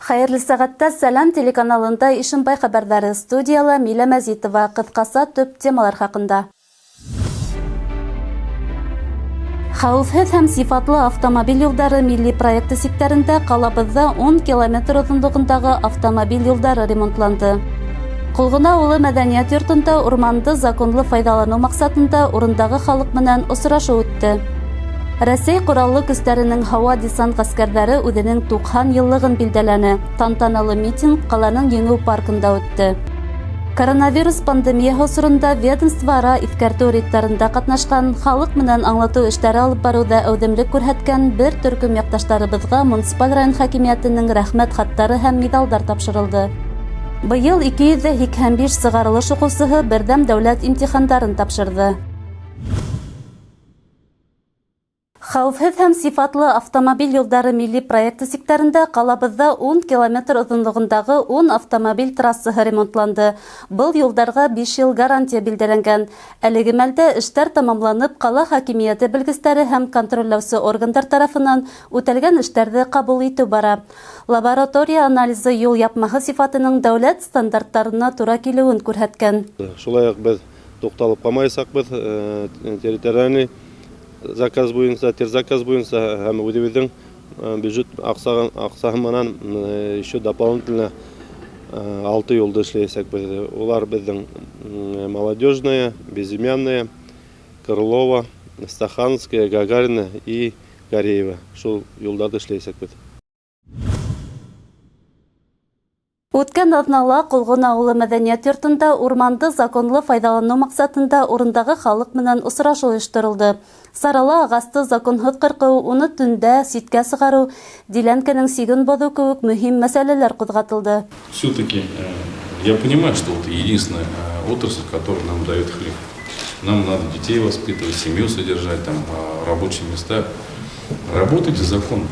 Хәерле сәгатьтә Сәлам телеканалында Ишембай хәбәрдәре студияла Милә Мәзитова кыскаса төп темалар хакында. Хәүефһез һәм сифатлы автомобиль юлдары милли проекты сектарында калабызда 10 километр озынлыгындагы автомобиль юлдары ремонтланды. Кулгына улы мәдәният йортында урманды законлы файдалану максатында урындагы халык менән очрашу үтте. Рәсәй Кораллы көстәренең һава десант гаскәрләре үзенең 90 еллыгын билдәләне. Тантаналы митинг каланың Еңү паркында үтте. Коронавирус пандемияһы осорында ведомствора искәртү рейдларында катнашкан, халык менән аңлату эшләре алып баруда әүдемлек күрһәткән бер төркем якташтарыбызга муниципаль район хакимиятенең рәхмәт хаттары һәм медалдар тапшырылды. Быел 285 сыгарылыш укучысы бердәм дәүләт имтихандарын тапшырды. Хәүефһез һәм сифатлы автомобиль юлдары милли проекты сектарында калабызда 10 километр озынлыгындагы 10 автомобиль трассаһы ремонтланды. Был юлдарга 5 ел гарантия билдәләнгән. Әлеге мәлдә эшләр тамамланып, кала хакимияте белгечләре һәм контрольләүче органнар тарафыннан үтәлгән эшләрне кабул итү бара. Лаборатория анализы юл япмаһы сифатының дәүләт стандартларына туры килүен күрһәткән. Шулай ук без тукталып калмайсакбыз, территориальный заказ буенча, терзаказ буенча һәм үзебезнең бюджет аксагы менән еще дополнительно 6 юлда эшләйсәк без. Улар безнең Молодежная, Безымянная, Крылова, Стахановская, Гагарина и Гореева. Шул юлларда эшләйсәк без. Үткән аҙнала Ҡолғона ауылы мәҙәниәт йортонда урманды законлы файҙаланыу маҡсатында урындағы халыҡ менән осрашу ойошторолдо. Сарала ағасты законһыҙ ҡырҡыу, уны төндә ситкә сығарыу, диләнкәнең сиген боҙоу кеүек мөһим мәсьәләләр ҡуҙғатылды. Все-таки я понимаю, что это единственная отрасль, которая нам дает хлеб. Нам надо детей воспитывать, семью содержать, там, рабочие места. Работайте законно.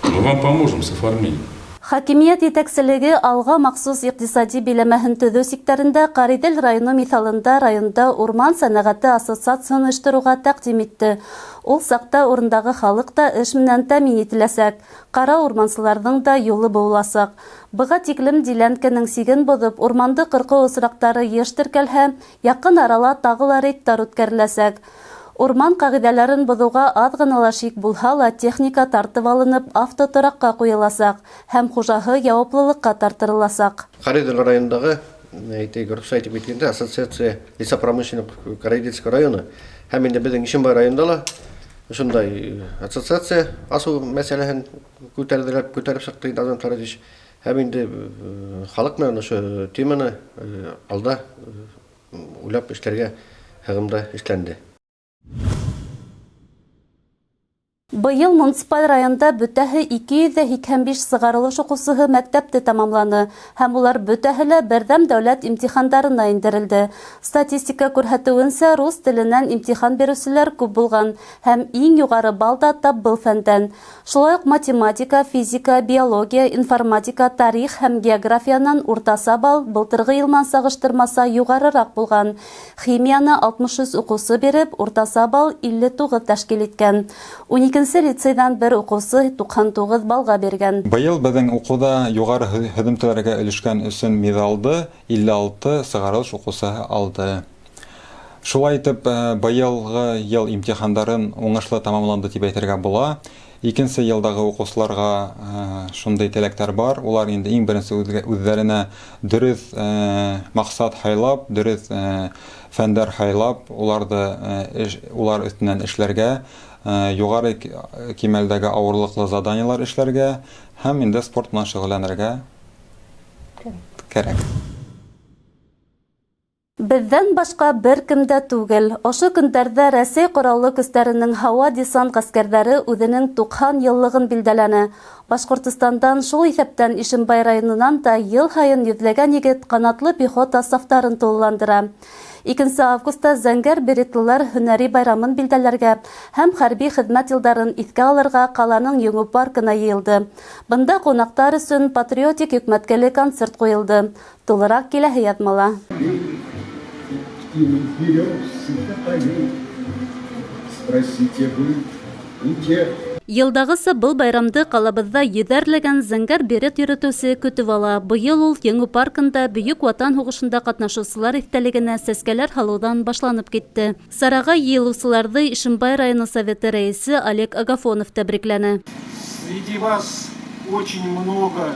Мы вам поможем с оформлением. Хакимият етәкселеге алға махсус иҡтисади биләмәһен төҙөү сектарында Ҡариҙел районы миҫалында районда урман сәнәғәте ассоциацияһын ойоштороуға тәҡдим итте. Ул саҡта урындағы халыҡ та эш менән тәьмин ителәсәк. Ҡара урмансыларҙың да юлы быуыласаҡ. Быға тиклем диләнкәнең сиген боҙоп, урманды ҡырҡыу осраҡтары йыш теркәлһә, яҡын арала тағы ла рейдтар үткәреләсәк. Урман ҡағиҙәләрен боҙоуға аҙ ғына ла шик булһа ла техника тартып алынып, автотораҡҡа ҡуйыласаҡ һәм хужаһы яуаплылыҡҡа тартырыласаҡ. Ҡариҙел районындағы айтып әйткәндә ассоциация лесопромышленных Ҡариҙелского района һәм инде беҙҙең Ишембай районында ла ошондай ассоциация асыу мәсьәләһен күтәреп сыҡты инде Азат Таратович. Һәм инде халыҡ менән ошо теманы алда уйлап эшләргә һығымда эшләнде. Быйыл муниципаль районда бөтәһе 285 сығарылыш уҡыусыһы мәктәпте тамамланы һәм улар бөтәһе лә берҙәм дәүләт имтихандарына индерелде. Статистика күрһәтеүенсә, рус теленән имтихан биреүселәр күп булған һәм иң юғары балл да тап был фәндән. Шулай уҡ математика, физика, биология, информатика, тарих һәм географиянан уртаса балл былтырғы йылман сағыштырмаса юғарыраҡ булған. Химияны 63 уҡыусы биреп, уртаса балл 59 тәшкил иткән. 12-нсе лицейҙан бер уҡыусы 99 балға биргән. Быйыл беҙҙең уҡыуҙа юғары һөҙөмтәләргә өлөшкән өсөн медалды 56 сығарылыш уҡыусыһы алды. Шулай итеп, быйылғы йыл имтихандарын уңышлы тамамланды тип әйтергә була. Икенсе йылдағы уҡыусыларға шундай теләктәр бар. Улар инде иң беренсе үҙҙәренә дөрөҫ маҡсат һайлап, дөрөҫ фәндәр һайлап, улар өҫтөнән эшләргә, юғары кимәлдәге ауырлыҡлы заданиялар эшләргә һәм инде спорт менән шөғөлләнергә кәрәк. Беҙҙән башҡа бер кем дә түгел. Ошо көндәрҙә Рәсәй Ҡораллы көстәренең һауа десант ғәскәрҙәре үҙенең 90 йыллығын билдәләне. Башҡортостандан шул иҫәптән Ишембай районынан да йыл һайын йөҙләгән егет ҡанатлы пехота сафтарын тулыландыра. 2 августта зәңгәр беретлылар һөнәри байрамын билдәләргә һәм хәрби хеҙмәт йылдарын иҫкә алырға ҡаланың Еңү паркына йыйылды. Бында ҡунаҡтар өсөн патриотик йөкмәткеле концерт ҡуйылды. Тулыраҡ киләһе яҙмала. Спросите вы у тех, Йылдағысы был байрамды ҡалабыҙҙа йөҙәрләгән зәңгәр берет йөрөтөүсе көтөп ала. Быйыл ул Еңү паркында Бөйөк Ватан һуғышында ҡатнашыусылар иҫтәлегенә сәскәләр һалыуҙан башланып китте. Сараға йыйылыусыларҙы Ишембай районы советы рәйесе Олег Агафонов тәбрикләне. Среди вас очень много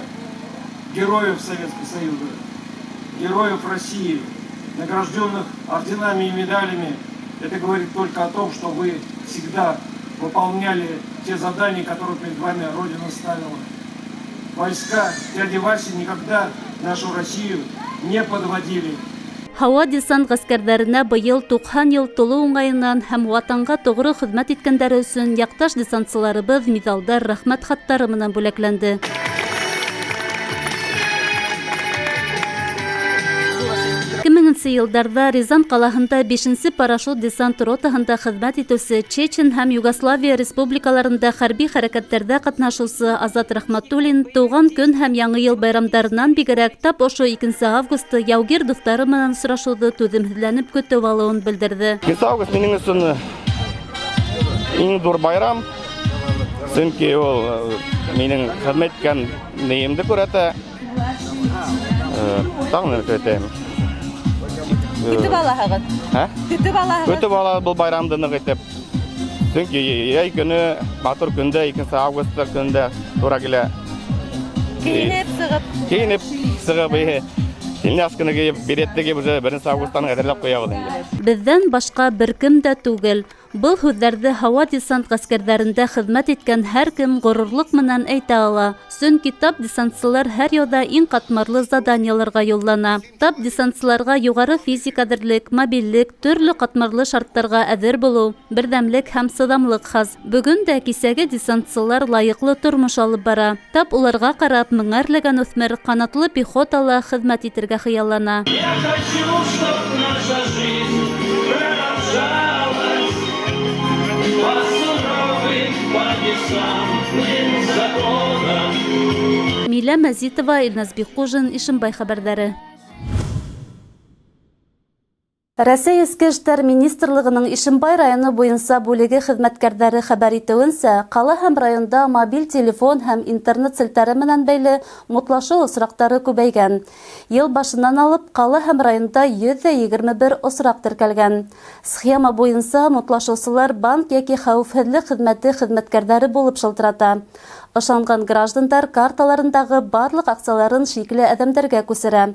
героев Советского Союза, героев России, награжденных орденами и медалями. Это говорит только о том, что вы всегда выполняли те задания, которые перед вами Родина ставила. Войска дяди Васи никогда нашу Россию не подводили. Һауа десант ғәскәрҙәренә быйыл 90 йыл тулы уңайынан һәм ватанға тоғро хеҙмәт иткәндәре өсөн яҡташ десантсыларыбыҙ медалдар, рәхмәт хаттары менән бүләкләнде. 2000 йылдарда Рязан ҡалаһында 5-нче парашют десант ротаһында хеҙмәт итеүсе, Чечен һәм Югославия республикаларында хәрби хәрәкәттәрҙә ҡатнашыусы Азат Рәхмәтуллин тыуған көн һәм Яңы йыл байрамдарынан бигерәк тап ошо 2 августты яугир дуҫтары менән осрашыуҙы түҙемһеҙләнеп көтөп алыуын белдерҙе. 2 август минең өсөн иң ҙур байрам, сөнки ул минең хеҙмәт иткән нейемде күрһәтә. Тағын көтәм. Көтөп алаһығыҙ. Көтөп алабыҙ был байрамды ныҡ итеп. Сөнки яй көне, матур көндә, 2 август көндә тура килә. Кейенеп сығып, Тельняшканы кейеп, беретте кейеп, уже 1 августтан әҙерләп ҡуябыҙ инде. Беҙҙән башҡа бер кем дә түгел. Был һүҙҙәрҙе һауа десант ғәскәрҙәрендә хеҙмәт иткән һәр кем ғорурлыҡ менән әйтә ала. Сөнки тап десантсылар һәр йылда иң ҡатмарлы заданияларға юллана. Тап десантсыларға юғары физик әҙерлек, мобиллек, төрлө ҡатмарлы шарттарға әҙер булыу, берҙәмлек һәм сыҙамлык хас. Бөгөн дә кисәге десантсылар лайыҡлы тормош алып бара. Тап уларға ҡарап меңәрләгән үҫмер ҡанатлы пехотала хеҙмәт итергә хыяллана. Милә Мәзитова, Илназ Бикҡужин, Ишембай хәбәрҙәре. Рәсәй Эске эштәр министрлығының Ишембай районы буйынса бүлеге хеҙмәткәрҙәре хәбәр итеүенсә, ҡала һәм районда мобиль телефон һәм интернет селтәре менән бәйле мутлашыу осраҡтары күбәйгән. Йыл башынан алып, ҡала һәм районда 121 осраҡ теркәлгән. Схема буйынса мутлашыусылар банк йәки хәүефһеҙлек хеҙмәте хеҙмәткәрҙәре булып шылтырата. Ышанған граждандар карталарындағы барлык аҡсаларын шикле әҙәмдәргә күсерә.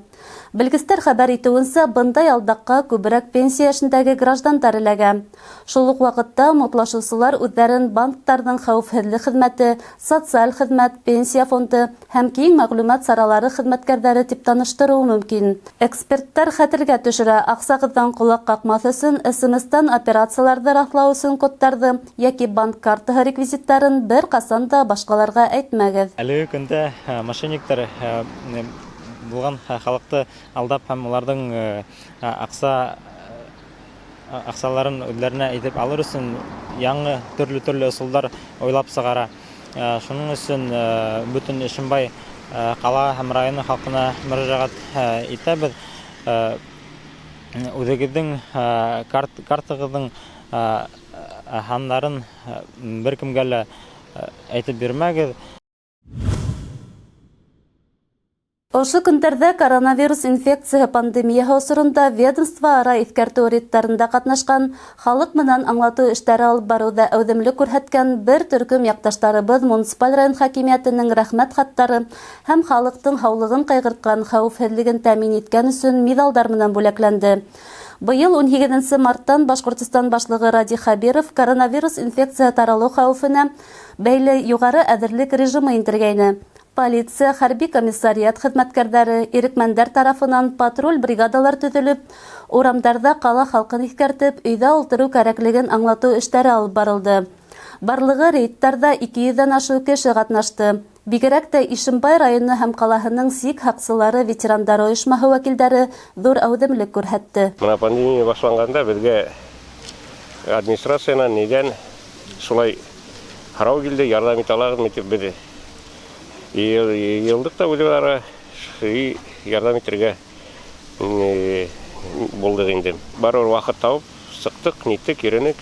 Белгестәр хәбәр итеүенсә, бындай алдаҡҡа күберәк пенсия эшендәге граждандар эләгә. Шул уҡ ваҡытта мутлашыусылар үҙҙәрен банктарҙың хәүефһеҙлек хеҙмәте, социаль хеҙмәт, пенсия фонды һәм киң мәғлүмәт саралары хеҙмәткәрҙәре тип таныштырыуы мөмкин. Эксперттар хәтергә төшөрә, аҡсағыҙҙан ҡолаҡ ҡаҡмаҫ өсөн СМС-тан операцияларҙы раҫлау өсөн кодтарҙы йәки банк картаһы реквизиттарын бер ҡасан да башҡаларға әйтмәгеҙ. Әлеге көндә мошенниктар булған халыҡты алдап һәм уларҙың аҡсаларын үҙләренә итеп алыр өсөн яңы төрлө ысулдар уйлап сығара. Шуның өсөн бөтөн Ишембай ҡала һәм районы халҡына мөрәжәғәт итәбеҙ. Үҙегеҙҙең картағыҙҙың һандарын бер кемгә лә әйтеп бирмәгеҙ. Ошо көндәрҙә коронавирус инфекцияһы пандемияһы осоронда ведомство-ара иҫкәртеү рейдтарында ҡатнашҡан, халыҡ менән аңлатыу эштәре алып барыуҙа әүҙемлек күрһәткән бер төркөм яҡташтарыбыҙ муниципаль район хакимиәтенең рәхмәт хаттары һәм халыҡтың һаулығын ҡайғыртҡан, хәүефһеҙлеген тәьмин иткән өсөн миҙалдар менән бүләкләнде. Быйыл 18 марттан Башҡортостан башлығы Ради Хабиров коронавирус инфекцияһы таралыу хәүефенә бәйле юғары әҙерлек режимы индергәйне. Полиция, хәрби комиссариат хеҙмәткәрҙәре, ирекмәндәр тарафынан патруль бригадалар төҙөлөп, урамдарҙа ҡала халҡын иҫкәртеп, өйҙә ултырыу кәрәклеген аңлатыу эштәре алып барылды. Барлығы рейдтарҙа 200-ҙән ашыу кеше ҡатнашты. Бигерәк тә Ишембай районы һәм ҡалаһының СИК һаҡсылары, ветерандары ойошмаһы вәкилдәре ҙур әүҙемлек күрһәтте. Мына пандемия башланғанда беҙгә администрациянан нидән шулай һорау килде, ярҙам итә алаһығыҙмы тип беҙ йылдыҡ та үҙҙәре ярҙам итергә булдыҡ инде. Барыр ваҡыт тауып сыҡтыҡ, ниттек, йөрөнөк,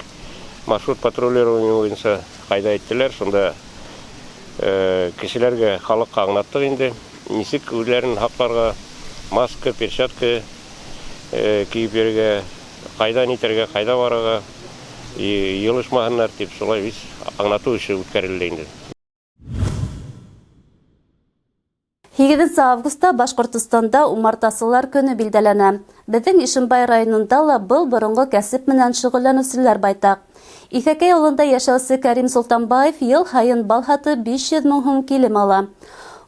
маршрут патрулирование буйынса кайда әйттеләр, шунда кешеләргә халыкка аңлаттык инде. Нисек үзләрен хакларга, маска, перчатка киеп йөрергә, кайда нитәргә, кайда барырга, йылышмаһыннар дип шулай biz аңлату эше үткәрелде инде. 8 августта Башкортостанда умартасылар көне билдәләнә. Безнең Ишембай районында ла был борынгы кәсеп менән шөгыльләнүчеләр байтак. Исәкәй авылында яшәүче Кәрим Солтанбаев ел һайын бал хаты 500 мең сум килем ала.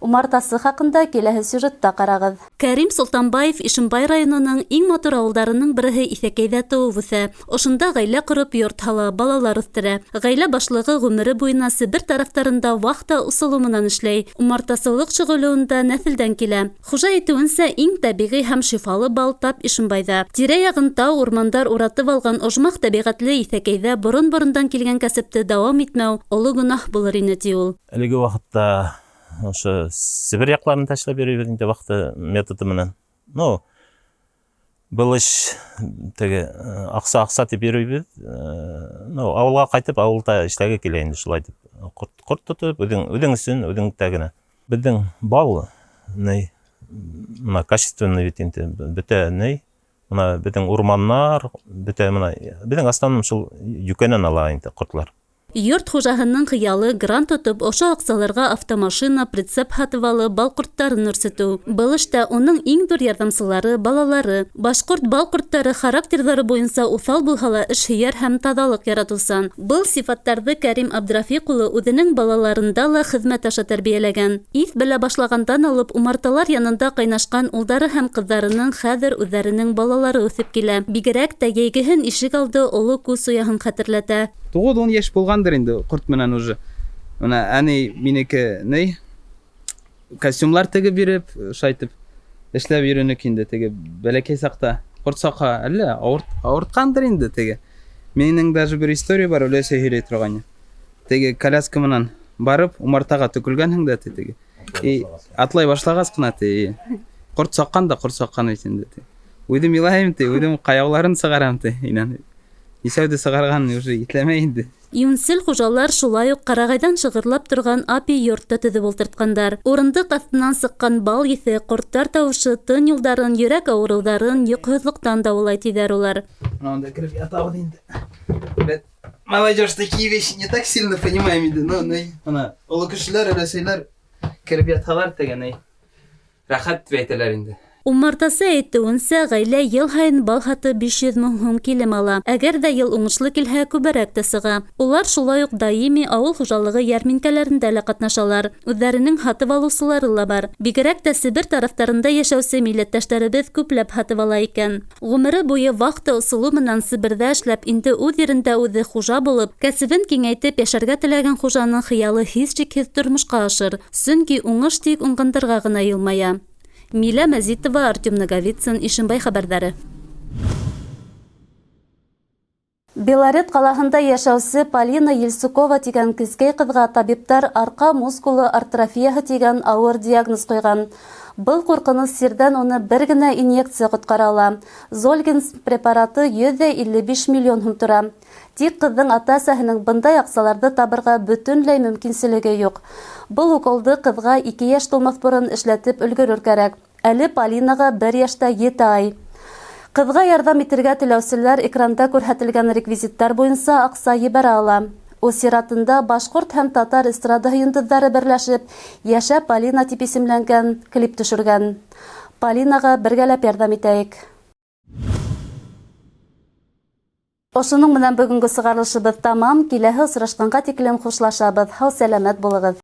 Умартасы хакында киләһе сюжетта карагыз. Кәрим Солтанбаев Ишембай районының иң матур авылдарының бере Исәкәйдә туып үсә. Ошында гаилә корып йорт һала, балалар үстерә. Гаилә башлыгы гомере буена Себер тарафтарында вахта усулы менән эшләй. Умартасылык шөгыльләнүендә нәселдән килә. Хуҗа әйтүенсә, иң табигый һәм шифалы бал тап Ишембайда. Тирә-ягын тау, урмандар уратып алган ожмах табигатьле Исәкәйдә борын-борындан килгән кәсепте дәвам итмәү олы гөнаһ булыр ине ди ул. Әлеге вакытта ошо Сибир якларын ташлап йөрүбез инде вакыты методы менен. Бул иш теге акса дип йөрүбез. Авылга кайтып, авылда эшләргә килә инде шулай дип. Корт тотып, үдең өчен, үдең тәгенә. Безнең бал качественный бит инде. Бөтә мына безнең урманнар, бөтә мына безнең основном шул юкәнән ала инде кортлар. Йорт хуҗаһының хыялы грант тотып, ошо аксаларга автомашина, прицеп һатып алып, бал корттарын үрсетү. Был эштә уның иң зур ярдәмчылары балалары. Башкорт бал корттары характерлары буенча уҫал булһа ла эшһөйәр һәм таҙалыҡ яратыусан. Был сифаттарҙы Кәрим Абдрафиҡ улы үҙенең балаларында ла хеҙмәт аша тәрбиәләгән. Иҫ белә башлағандан алып, умарталар янында ҡайнашҡан улдары һәм ҡыҙҙарының хәҙер үҙҙәренең балалары үҫеп килә. Бигерәк тә йәйгеһен ишек алды оло күс уяһын хәтерләтә. 9-10 яш булгандыр инде корт менән уже. Менә әни минеке костюмлар тегеп биреп, шайтып эшләп йөрөнөк инде теге бәләкәй сакта. Корт сака әллә авырткандыр инде теге. Минең даже бер история бар, өләсе һөйләй торган. Теге коляска менән барып умартага төкөлгәнһең дә теге. Атлай башлагас кына теге. Корт саккан итенде. Үдем илаһым те, үдем каяуларын сыгарам те, инан. Исәүде сыгарган уже итләмәй инде. Юнсел хуҗалар шулай ук Карагайдан шыгырлап торган апи йортта төҙөп ултырткандар. Урындык астынан сыҡҡан бал еҫе, ҡорттар тауышы тын юлдарын, йөрәк ауырыуҙарын, йоҡоһоҙлоҡтан дауалай тиҙәр улар. Анда кирип ятабыҙ инде. Молодежь такие вещи не так сильно понимаем инде. Ана оло кешеләр, өләсәйләр кирип яталар тегән. Рәхәт дип әйтәләр инде. Умартасы әйтеүенсә, ғаилә йыл һайын бал хаты 500 мең сум килем ала. Әгәр дә йыл уңышлы килһә, күберәк тә сыға. Улар шулай ук даими ауыл хужалығы ярминкәләрендә лә ҡатнашалар. Үҙҙәренең һатып алыусылары ла бар. Бигерәк тә Себер тарафтарында йәшәүсе милләттәштәребеҙ күпләп һатып ала икән. Ғүмере буйы вахта ысулы менән Себерҙә эшләп, инде үҙ ерендә үҙе хужа булып, кәсебен киңәйтеп йәшәргә теләгән хужаның хыялы һис шикһеҙ тормошҡа ашыр. Сөнки уңыш тик уңғандарға ғына йылмая. Миля Мәзитова, Артем Наговицын, Ишембай хәбәрҙәре. Белорет ҡалаһында йәшәүсе Полина Ельсукова тигән кескәй ҡыҙға табиптар арҡа мускулы артрофияһы тигән ауыр диагноз ҡуйған. Был ҡурҡыныс сирҙән уны бер генә инъекция ҡотҡара ала. Зольгинс препараты 155 миллион һум тора. Тик ҡыҙҙың ата-әсәһенең бындай аҡсаларҙы табырға бөтөнләй мөмкинселеге юҡ. Был уколды ҡыҙға 2 йәш тулмаҫ борон эшләтеп өлгөрөр кәрәк. Әле Полинаға 1 йәштә 7 ай. Ҡыҙға ярҙам итергә теләүселәр экранда күрһәтелгән реквизиттар буйынса аҡса ебәрә ала. Үҙ сиратында башҡорт һәм татар эстрада йондоҙҙары берләшеп, «Йәшә Полина» тип исемләнгән клип төшөргән. Полинаға бергәләп ярҙам итәйек. Ошоноң менән бөгөнгө сығарылышыбыҙ тамам. Киләһе осрашҡанға тиклем хушлашабыҙ. Һау, сәләмәт булығыҙ.